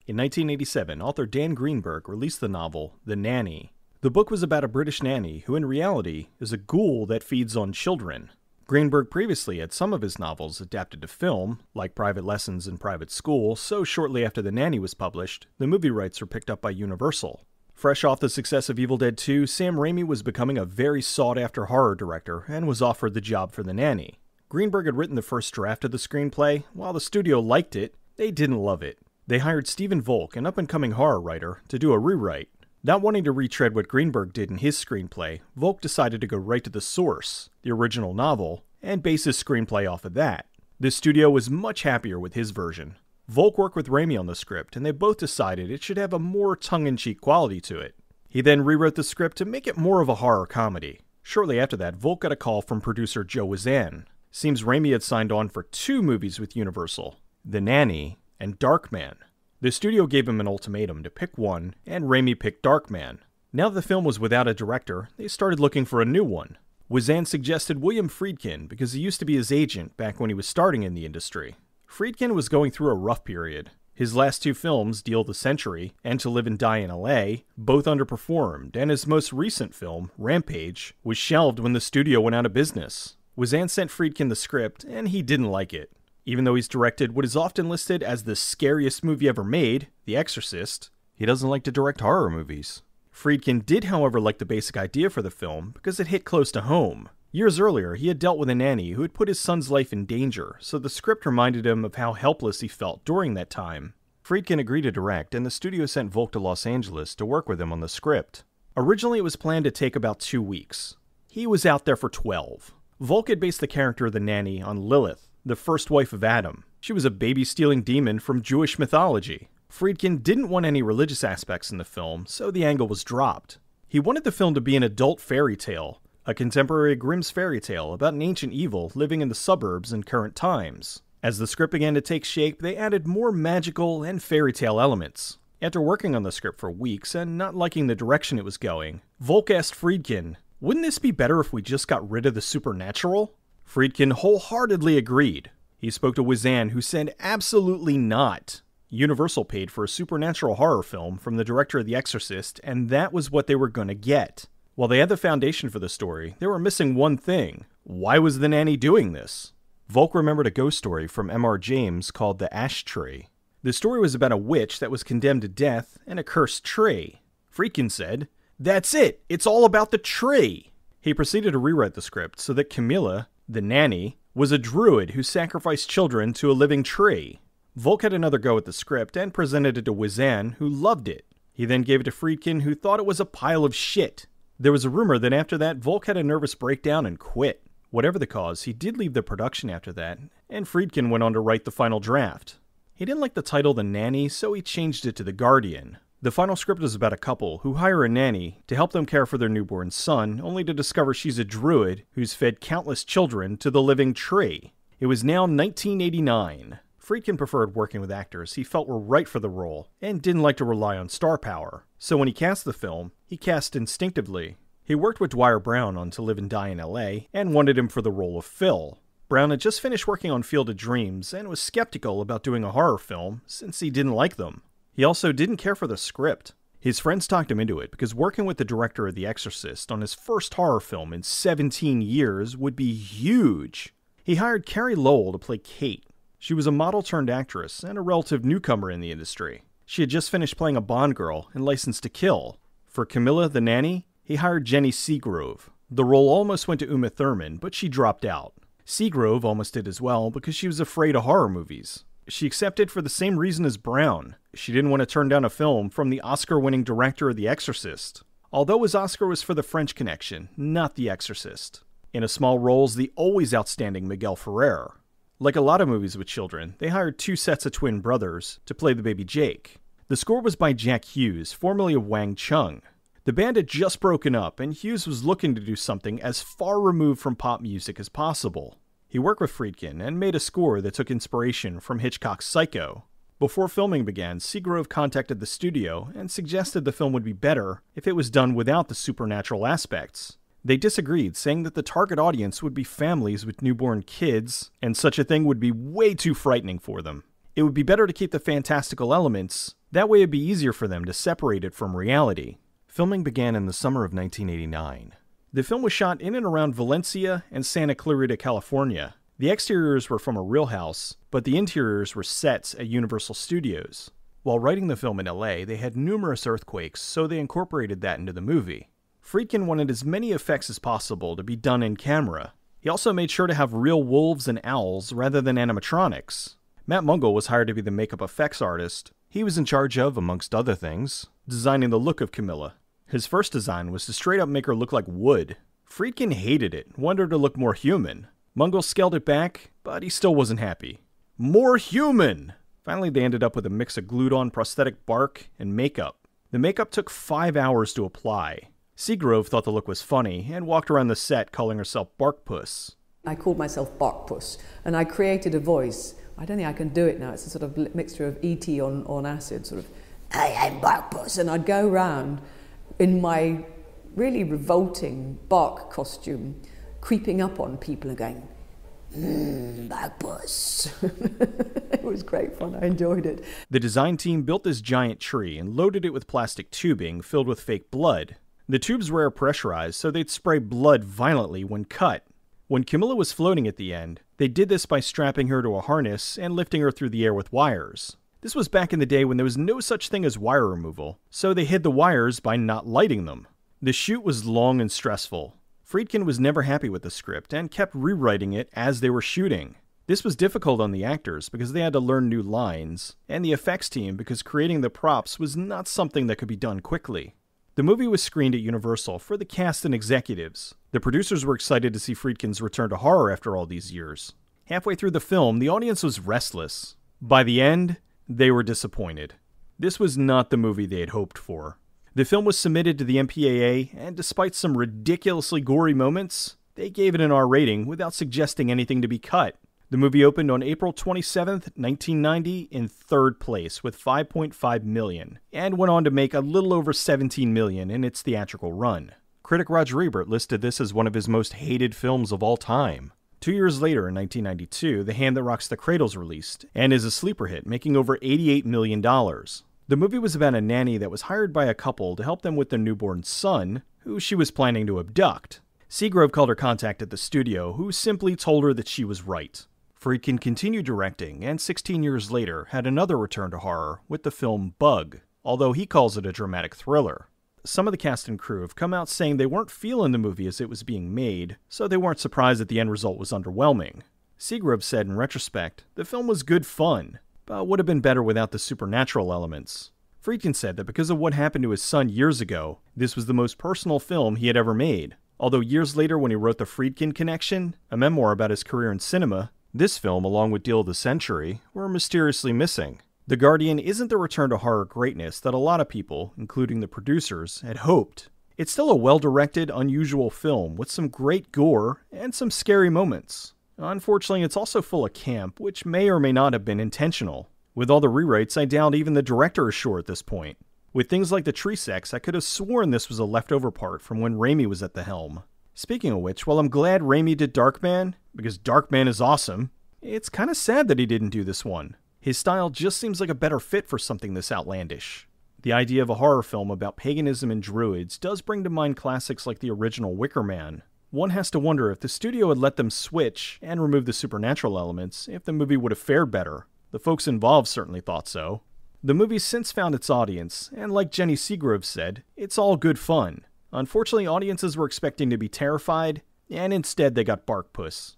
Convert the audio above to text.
In 1987, author Dan Greenberg released the novel The Nanny. The book was about a British nanny who in reality is a ghoul that feeds on children. Greenberg previously had some of his novels adapted to film, like Private Lessons in Private School, so shortly after The Nanny was published, the movie rights were picked up by Universal. Fresh off the success of Evil Dead 2, Sam Raimi was becoming a very sought-after horror director and was offered the job for The Nanny. Greenberg had written the first draft of the screenplay. While the studio liked it, they didn't love it. They hired Stephen Volk, an up-and-coming horror writer, to do a rewrite. Not wanting to retread what Greenberg did in his screenplay, Volk decided to go right to the source, the original novel, and base his screenplay off of that. The studio was much happier with his version. Volk worked with Raimi on the script, and they both decided it should have a more tongue-in-cheek quality to it. He then rewrote the script to make it more of a horror comedy. Shortly after that, Volk got a call from producer Joe Wazan. Seems Raimi had signed on for 2 movies with Universal, The Nanny and Darkman. The studio gave him an ultimatum to pick one, and Raimi picked Darkman. Now that the film was without a director, they started looking for a new one. Wazan suggested William Friedkin because he used to be his agent back when he was starting in the industry. Friedkin was going through a rough period. His last 2 films, Deal of the Century and To Live and Die in LA, both underperformed, and his most recent film, Rampage, was shelved when the studio went out of business. Wazan sent Friedkin the script, and he didn't like it. Even though he's directed what is often listed as the scariest movie ever made, The Exorcist, he doesn't like to direct horror movies. Friedkin did, however, like the basic idea for the film because it hit close to home. Years earlier, he had dealt with a nanny who had put his son's life in danger, so the script reminded him of how helpless he felt during that time. Friedkin agreed to direct, and the studio sent Volk to Los Angeles to work with him on the script. Originally, it was planned to take about 2 weeks. He was out there for 12. Volk had based the character of the nanny on Lilith, the first wife of Adam. She was a baby-stealing demon from Jewish mythology. Friedkin didn't want any religious aspects in the film, so the angle was dropped. He wanted the film to be an adult fairy tale, a contemporary Grimm's fairy tale about an ancient evil living in the suburbs in current times. As the script began to take shape, they added more magical and fairy tale elements. After working on the script for weeks and not liking the direction it was going, Volk asked Friedkin, "Wouldn't this be better if we just got rid of the supernatural?" Friedkin wholeheartedly agreed. He spoke to Wazan, who said absolutely not. Universal paid for a supernatural horror film from the director of The Exorcist, and that was what they were going to get. While they had the foundation for the story, they were missing one thing. Why was the nanny doing this? Volk remembered a ghost story from M.R. James called The Ash Tree. The story was about a witch that was condemned to death and a cursed tree. Friedkin said, "That's it! It's all about the tree!" He proceeded to rewrite the script so that Camilla, the nanny, was a druid who sacrificed children to a living tree. Volk had another go at the script and presented it to Wazan, who loved it. He then gave it to Friedkin, who thought it was a pile of shit. There was a rumor that after that, Volk had a nervous breakdown and quit. Whatever the cause, he did leave the production after that, and Friedkin went on to write the final draft. He didn't like the title The Nanny, so he changed it to The Guardian. The final script is about a couple who hire a nanny to help them care for their newborn son, only to discover she's a druid who's fed countless children to the living tree. It was now 1989. Friedkin preferred working with actors he felt were right for the role, and didn't like to rely on star power. So when he cast the film, he cast instinctively. He worked with Dwyer Brown on To Live and Die in LA, and wanted him for the role of Phil. Brown had just finished working on Field of Dreams, and was skeptical about doing a horror film, since he didn't like them. He also didn't care for the script. His friends talked him into it because working with the director of The Exorcist on his first horror film in 17 years would be huge. He hired Carrie Lowell to play Kate. She was a model-turned-actress and a relative newcomer in the industry. She had just finished playing a Bond girl in License to Kill. For Camilla, the nanny, he hired Jenny Seagrove. The role almost went to Uma Thurman, but she dropped out. Seagrove almost did as well because she was afraid of horror movies. She accepted for the same reason as Brown. She didn't want to turn down a film from the Oscar-winning director of The Exorcist. Although his Oscar was for The French Connection, not The Exorcist. In a small roles, the always outstanding Miguel Ferrer. Like a lot of movies with children, they hired 2 sets of twin brothers to play the baby Jake. The score was by Jack Hughes, formerly of Wang Chung. The band had just broken up, and Hughes was looking to do something as far removed from pop music as possible. He worked with Friedkin and made a score that took inspiration from Hitchcock's Psycho. Before filming began, Seagrove contacted the studio and suggested the film would be better if it was done without the supernatural aspects. They disagreed, saying that the target audience would be families with newborn kids, and such a thing would be way too frightening for them. It would be better to keep the fantastical elements That way it'd be easier for them to separate it from reality. Filming began in the summer of 1989. The film was shot in and around Valencia and Santa Clarita, California. The exteriors were from a real house, but the interiors were sets at Universal Studios. While writing the film in LA, they had numerous earthquakes, so they incorporated that into the movie. Friedkin wanted as many effects as possible to be done in camera. He also made sure to have real wolves and owls rather than animatronics. Matt Mungle was hired to be the makeup effects artist. He was in charge of, amongst other things, designing the look of Camilla. His first design was to straight up make her look like wood. Friedkin hated it, wanted her to look more human. Mungle scaled it back, but he still wasn't happy. More human! Finally, they ended up with a mix of glued-on prosthetic bark and makeup. The makeup took 5 hours to apply. Seagrove thought the look was funny and walked around the set calling herself Barkpuss. I called myself Barkpuss, and I created a voice. I don't think I can do it now. It's a sort of mixture of E.T. on acid, sort of, I am Barkpuss. And I'd go round in my really revolting bark costume, creeping up on people and going, Barkpuss. It was great fun. I enjoyed it. The design team built this giant tree and loaded it with plastic tubing filled with fake blood. The tubes were air pressurized, so they'd spray blood violently when cut. When Camilla was floating at the end, they did this by strapping her to a harness and lifting her through the air with wires. This was back in the day when there was no such thing as wire removal, so they hid the wires by not lighting them. The shoot was long and stressful. Friedkin was never happy with the script and kept rewriting it as they were shooting. This was difficult on the actors because they had to learn new lines, and the effects team because creating the props was not something that could be done quickly. The movie was screened at Universal for the cast and executives. The producers were excited to see Friedkin's return to horror after all these years. Halfway through the film, the audience was restless. By the end, they were disappointed. This was not the movie they had hoped for. The film was submitted to the MPAA, and despite some ridiculously gory moments, they gave it an R rating without suggesting anything to be cut. The movie opened on April 27, 1990, in third place with $5.5 million, and went on to make a little over $17 million in its theatrical run. Critic Roger Ebert listed this as one of his most hated films of all time. 2 years later, in 1992, The Hand That Rocks the Cradle is released, and is a sleeper hit, making over $88 million. The movie was about a nanny that was hired by a couple to help them with their newborn son, who she was planning to abduct. Seagrove called her contact at the studio, who simply told her that she was right. Friedkin continued directing, and 16 years later had another return to horror with the film Bug, although he calls it a dramatic thriller. Some of the cast and crew have come out saying they weren't feeling the movie as it was being made, so they weren't surprised that the end result was underwhelming. Seagrove said in retrospect, the film was good fun, but would have been better without the supernatural elements. Friedkin said that because of what happened to his son years ago, this was the most personal film he had ever made. Although years later when he wrote The Friedkin Connection, a memoir about his career in cinema, this film, along with Deal of the Century, were mysteriously missing. The Guardian isn't the return to horror greatness that a lot of people, including the producers, had hoped. It's still a well-directed, unusual film with some great gore and some scary moments. Unfortunately, it's also full of camp, which may or may not have been intentional. With all the rewrites, I doubt even the director is sure at this point. With things like the tree sex, I could have sworn this was a leftover part from when Raimi was at the helm. Speaking of which, while I'm glad Raimi did Darkman, because Darkman is awesome, it's kind of sad that he didn't do this one. His style just seems like a better fit for something this outlandish. The idea of a horror film about paganism and druids does bring to mind classics like the original Wicker Man. One has to wonder if the studio had let them switch and remove the supernatural elements, if the movie would have fared better. The folks involved certainly thought so. The movie's since found its audience, and like Jenny Seagrove said, it's all good fun. Unfortunately, audiences were expecting to be terrified, and instead they got Barkpuss.